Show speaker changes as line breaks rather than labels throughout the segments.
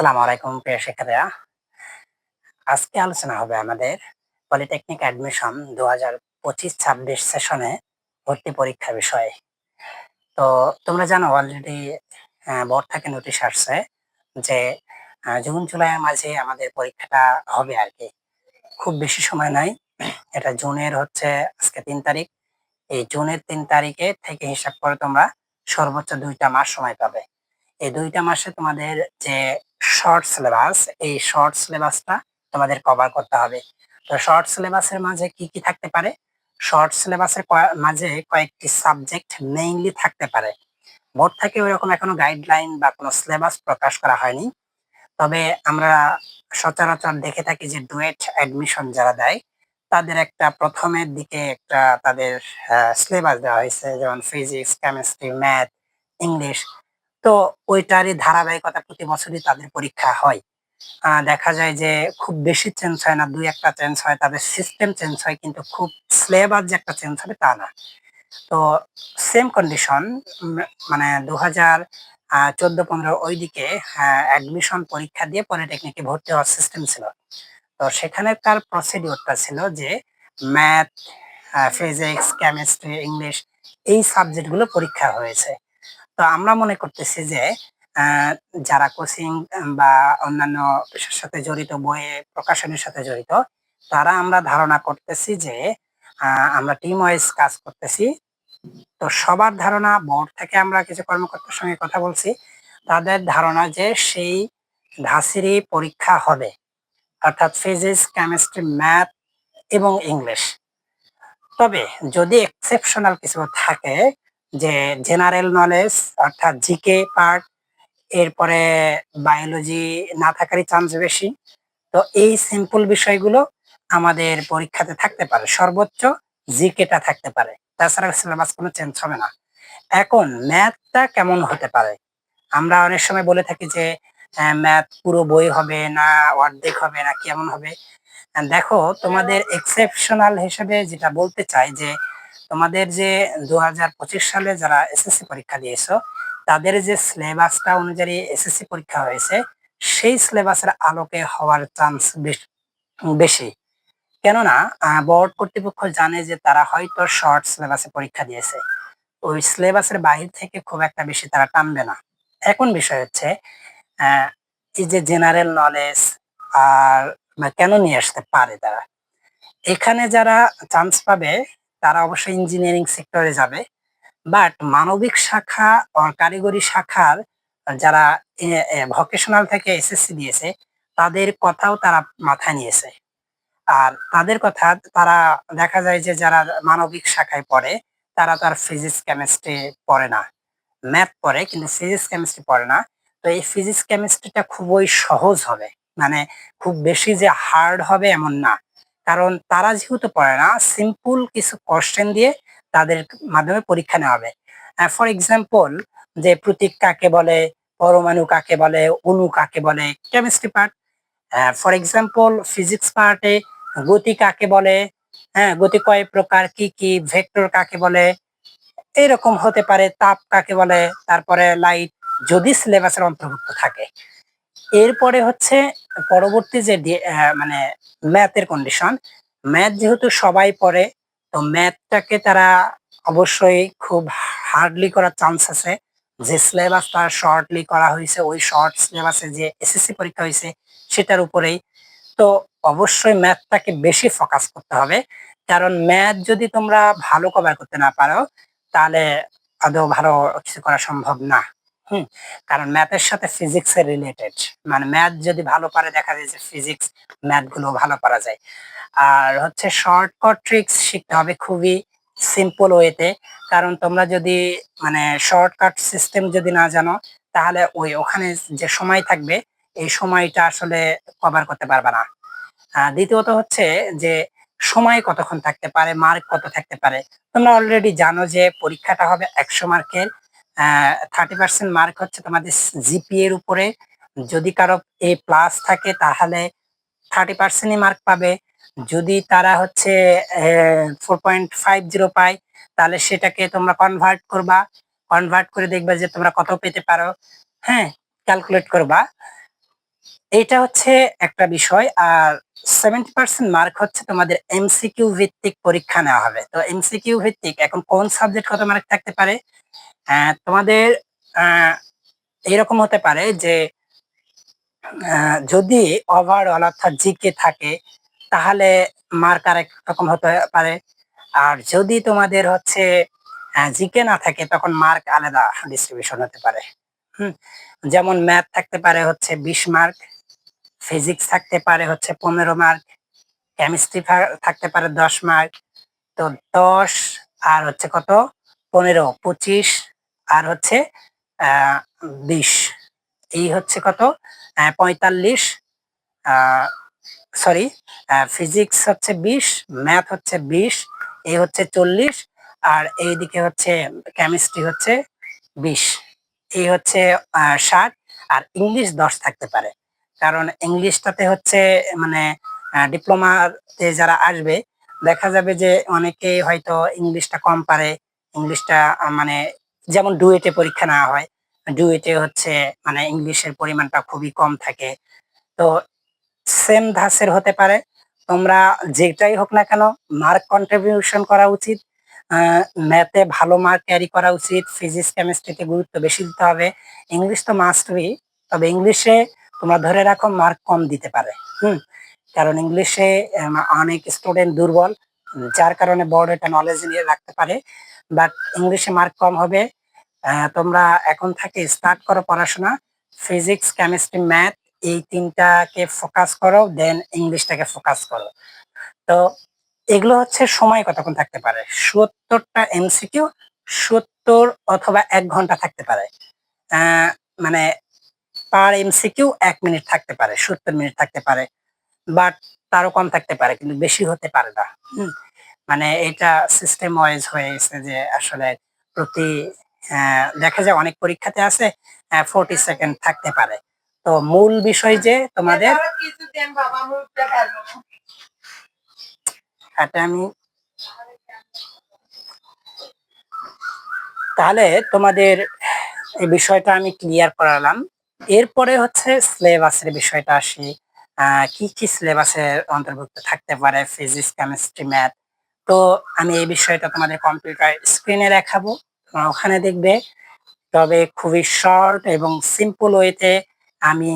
আসসালামু আলাইকুম প্রিয় শিক্ষার্থীরা। আজকে আলোচনা হবে আমাদের পলিটেকনিক অ্যাডমিশন ২০২৫-২৬ সেশনে ভর্তি পরীক্ষা বিষয়ে। তো তোমরা জানো অলরেডি বোর্ড থেকে নোটিশ আসছে যে জুন-জুলাইয়ের মাঝে আমাদের পরীক্ষাটা হবে আরকি। খুব বেশি সময় নাই। এটা জুনের হচ্ছে আজকে ৩ তারিখ। এই জুনের ৩ তারিখে থেকে হিসাব করে তোমরা সর্বোচ্চ ২ টা মাস সময় পাবে। এই ২ টা মাসে তোমাদের যে শর্ট সিলেবাস, এই শর্ট সিলেবাসটা তোমাদের কভার করতে হবে। তো শর্ট সিলেবাসের মাঝে কি, কি থাকতে পারে? শর্ট সিলেবাসের মাঝে কয়েকটি সাবজেক্ট মেইনলি থাকতে পারে। বোর্ড থেকে ওইরকম এখনো গাইডলাইন বা কোনো সিলেবাস প্রকাশ করা হয়নি। তবে আমরা সচরাচর দেখে থাকি যে ডুয়েট অ্যাডমিশন যারা দেয়, তাদের একটা ১ম এর দিকে একটা তাদের সিলেবাস দেওয়া হয়েছে। যেমন ফিজিক্স, কেমিস্ট্রি, ম্যাথ, ইংলিশ। তো ওইটারই ধারাবাহিকতা প্রতি বছরই তাদের পরীক্ষা হয়। দেখা যায় যে খুব বেশি চেঞ্জ হয় না, ২-১ টা চেঞ্জ হয়। তাদের সিস্টেম চেঞ্জ হয় কিন্তু খুব সিলেবাস যে একটা চেঞ্জ হবে তা না। তো সেম কন্ডিশন মানে ২০১৪-১৫ ওইদিকে অ্যাডমিশন পরীক্ষা দিয়ে পলিটেকনিকে ভর্তি হওয়ার সিস্টেম ছিল। তো সেখানেকার প্রসিডিউরটা ছিল যে ম্যাথ, ফিজিক্স, কেমিস্ট্রি, ইংলিশ এই সাবজেক্টগুলো পরীক্ষা হয়েছে। তো আমরা মনে করতেছি যে আ যারা কোচিং বা অন্যান্য পেশার সাথে জড়িত, বইয়ে প্রকাশনের সাথে জড়িত, তারা আমরা ধারণা করতেছি যে আ আমরা টিম ওয়াইজ কাজ করতেছি। তো সবার ধারণা, বোর্ড থেকে আমরা কিছু কর্মকর্তার সঙ্গে কথা বলছি। তাদের ধারণা যে সেই ধাঁচেরই পরীক্ষা হবে। অর্থাৎ ফিজিক্স, কেমিস্ট্রি, ম্যাথ এবং ইংলিশ। তবে যদি এক্সেপশনাল কিছু থাকে যে জেনারেল নলেজ অর্থাৎ জিকে পার্ট, এরপরে বায়োলজি না থাকারই চান্স বেশি। তো এই সিম্পল বিষয়গুলো আমাদের পরীক্ষাতে থাকতে পারে। সর্বোচ্চ জিকেটা থাকতে পারে। তাছাড়া সিলেবাস কোনো চেঞ্জ হবে না। এখন ম্যাথটা কেমন হতে পারে? আমরা অনেক সময় বলে থাকি যে ম্যাথ পুরো বই হবে না অর্ধেক হবে না কেমন হবে? দেখো তোমাদের এক্সেপশনাল হিসেবে যেটা বলতে চাই যে তোমাদের যে ২০২৫ সালে যারা এসএসসি পরীক্ষা দিয়েছো, তাদের যে সিলেবাসটা অনুযায়ী এসএসসি পরীক্ষা হয়েছে, সেই সিলেবাসের আলোকে হওয়ার চান্স বেশি। কেননা বোর্ড কর্তৃপক্ষ জানে যে তারা হয়তো শর্ট সিলেবাসে পরীক্ষা দিয়েছে। ওই সিলেবাসের বাহির থেকে খুব একটা বেশি তারা টানবে না। এখন বিষয় হচ্ছে আ এই যে জেনারেল নলেজ আর কেন নিয়ে আসতে পারে তারা? এখানে যারা চান্স পাবে তারা অবশ্যই ইঞ্জিনিয়ারিং সেক্টরে যাবে। বাট মানবিক শাখা কারিগরি শাখার যারা ভোকেশনাল থেকে এসএসসি দিয়েছে, তাদের কথাও তারা মাথায় নিয়েছে। আর তাদের কথা তারা দেখা যায় যে যারা মানবিক শাখায় পড়ে, তারা তো আর ফিজিক্স, কেমিস্ট্রি পড়ে না। ম্যাথ পড়ে কিন্তু ফিজিক্স, কেমিস্ট্রি পড়ে না। তো এই ফিজিক্স, কেমিস্ট্রিটা খুবই সহজ হবে। মানে খুব বেশি যে হার্ড হবে এমন না। কারণ তারা যেহেতু পড়ে না, সিম্পল কিছু কোয়েশ্চেন দিয়ে তাদের মাধ্যমে পরীক্ষা নেওয়া হবে। ফর এক্সাম্পল যে প্রতীক কাকে বলে, পরমাণু কাকে বলে, অণু কাকে বলে, chemistry part. For example physics পার্টে গতি কাকে বলে, হ্যাঁ? গতি কয় প্রকার, কি, কি, ভেক্টর কাকে বলে, এরকম হতে পারে, তাপ কাকে বলে, তারপরে লাইট যদি সিলেবাসের অন্তর্ভুক্ত থাকে। এরপরে হচ্ছে পরবর্তী যে মানে ম্যাথের কন্ডিশন। ম্যাথ যেহেতু সবাই পড়ে, তো ম্যাথটাকে তারা অবশ্যই খুব হার্ডলি করার চান্স আছে। যে সিলেবাসটা শর্টলি করা হইছে, ওই শর্ট সিলেবাসে যে এসএসসি পরীক্ষা হইছে সেটার উপরেই। তো অবশ্যই ম্যাথটাকে বেশি ফোকাস করতে হবে। কারণ ম্যাথ যদি তোমরা ভালো কভার করতে না পারো, তাহলে আদৌ ভালো কিছু করা সম্ভব না। হুম? কারণ ম্যাথের সাথে ফিজিক্স এর রিলেটেড। মানে ম্যাথ যদি ভালো পারে দেখা যায় যে ফিজিক্স, ম্যাথ গুলো ভালো পারা যায়। আর হচ্ছে শর্টকাট ট্রিকস শিখতে হবে খুবই সিম্পল ওয়েতে। কারণ তোমরা যদি মানে শর্টকাট সিস্টেম যদি না জানো, তাহলে ওখানে যে সময় থাকবে, এই সময়টা আসলে কভার করতে পারবা না। দ্বিতীয়ত হচ্ছে যে সময় কতক্ষণ থাকতে পারে, মার্ক কত থাকতে পারে। তোমরা অলরেডি জানো যে পরীক্ষাটা হবে ১০০ মার্কের। 30% মার্ক হচ্ছে তোমাদের জিপিএ এর উপরে। যদি কারো A+ থাকে তাহলে 30% ই মার্ক পাবে। যদি তারা হচ্ছে 4.50 পায়, তাহলে সেটাকে তোমরা কনভার্ট করবা। কনভার্ট করে দেখবা যে তোমরা কত পেতে পারো। হ্যাঁ? ক্যালকুলেট করবা। এইটা হচ্ছে একটা বিষয়। আর 70% মার্ক হচ্ছে তোমাদের এমসিকিউ ভিত্তিক পরীক্ষা নেওয়া হবে। তো এমসিকিউ ভিত্তিক এখন কোন সাবজেক্ট কত মার্ক থাকতে পারে? তোমাদের আ এরকম হতে পারে যে যদি ওভারঅল অর্থাৎ জিকে থাকে তাহলে মার্ক আরেক রকম হতে পারে। আর যদি তোমাদের হচ্ছে জিকে না থাকে তখন মার্ক আলাদা ডিস্ট্রিবিউশন হতে পারে। হুম? যেমন ম্যাথ থাকতে পারে হচ্ছে 20 মার্ক, ফিজিক্স থাকতে পারে হচ্ছে 15 মার্ক, কেমিস্ট্রি থাকতে পারে 10 মার্ক। তো 10 আর হচ্ছে কত 15, 25 আর হচ্ছে আ 20 এই হচ্ছে কত 45 আ সরি ফিজিক্স হচ্ছে 20, ম্যাথ হচ্ছে 20, এই হচ্ছে 40 আর এইদিকে হচ্ছে কেমিস্ট্রি হচ্ছে 20 এই হচ্ছে 60 আর ইংলিশ 10 থাকতে পারে। কারণ ইংলিশটাতে হচ্ছে মানে ডিপ্লোমাতে যারা আসবে দেখা যাবে যে অনেকেই হয়তো ইংলিশটা কম পারে। ইংলিশটা মানে যেমন ডুয়েটে পরীক্ষা নেওয়া হয়। ডুয়েটে হচ্ছে মানে ইংলিশের পরিমাণটা খুবই কম থাকে। তো সেম ধাঁচের হতে পারে। তোমরা যেটাই হোক না কেন মার্ক কন্ট্রিবিউশন করা উচিত। আ ম্যাথে ভালো মার্ক ক্যারি করা উচিত। ফিজিক্স, কেমিস্ট্রিতে গুরুত্ব বেশি দিতে হবে। ইংলিশ তো মাস্ট বি। তবে ইংলিশে তোমরা ধরে রাখো মার্ক কম দিতে পারে। হুম? কারণ ইংলিশে অনেক স্টুডেন্ট দুর্বল। যার কারণে বোর্ড এটা নলেজ নিয়ে রাখতে পারে। বাট ইংলিশে মার্ক কম হবে। তোমরা এখন থেকে স্টার্ট করো পড়াশোনা। ফিজিক্স, কেমিস্ট্রি, ম্যাথ এই ৩ টাকে ফোকাস করো, দেন ইংলিশটাকে ফোকাস করো। তো এগুলো হচ্ছে সময় কতক্ষণ থাকতে পারে? ৭০ টা এমসিকিউ ৭০ অথবা ১ ঘন্টা থাকতে পারে। আ মানে পার এমসিকিউ ১ মিনিট থাকতে পারে, ৭০ মিনিট থাকতে পারে। বাট তারও কম থাকতে পারে কিন্তু বেশি হতে পারে না। হুম? মানে এটা সিস্টেম ওয়াইজ হয়ে গেছে যে আসলে প্রতি দেখা যায় অনেক পরীক্ষাতে আছে 40 সেকেন্ড থাকতে পারে। তো মূল বিষয় যে তোমাদের এটা আমি তাহলে তোমাদের এই বিষয়টা আমি ক্লিয়ার করালাম। এরপরে হচ্ছে সিলেবাসের বিষয়টা আসি। কি সিলেবাসের অন্তর্ভুক্ত থাকতে পারে ফিজিক্স, কেমিস্ট্রি, ম্যাথ। তো আমি এই বিষয়টা তোমাদের কম্পিউটার স্ক্রিনে দেখাবো। তোমরা ওখানে দেখবে। তবে খুবই শর্ট এবং সিম্পল ওয়েতে আমি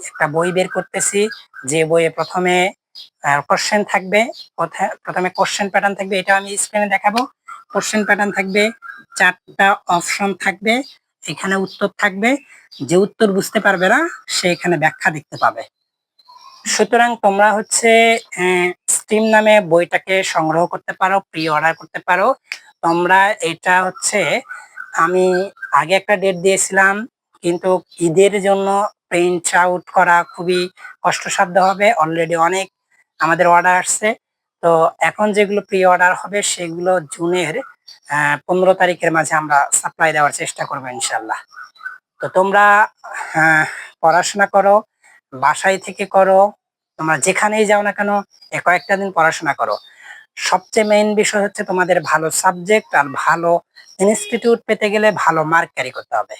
একটা বই বের করতেছি। যে বইয়ে ১ম এ কোয়েশ্চেন থাকবে। ১ম এ কোয়েশ্চেন প্যাটার্ন থাকবে। এটাও আমি স্ক্রিনে দেখাবো। কোয়েশ্চেন প্যাটার্ন থাকবে, ৪ টা অপশন থাকবে। এখানে উত্তর থাকবে। যে উত্তর বুঝতে পারবে না সে এখানে ব্যাখ্যা দেখতে পাবে। সুতরাং তোমরা হচ্ছে স্টিম নামে বইটাকে সংগ্রহ করতে পারো, প্রি অর্ডার করতে পারো। তোমরা এটা হচ্ছে আমি আগে একটা ডেট দিয়েছিলাম কিন্তু ঈদের জন্য প্রিন্ট আউট করা খুবই কষ্টসাধ্য হবে। অলরেডি অনেক আমাদের অর্ডার আসছে। তো এখন যেগুলো প্রি অর্ডার হবে সেগুলো জুনের ১৫ তারিখের মাঝে আমরা সাপ্লাই দেওয়ার চেষ্টা করব ইনশাআল্লাহ। তো তোমরা পড়াশোনা করো, বাসায় থেকে করো, তোমরা যেখানেই যাও না কেন কয়েকটা দিন পড়াশোনা করো। সবচেয়ে মেইন বিষয় হচ্ছে তোমাদের ভালো সাবজেক্ট আর ভালো ইনস্টিটিউট পেতে গেলে ভালো মার্ক ক্যারি করতে হবে।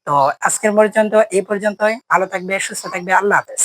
তো আজকের পর্যন্ত এই পর্যন্তই। ভালো থাকবে, সুস্থ থাকবে। আল্লাহ হাফেজ।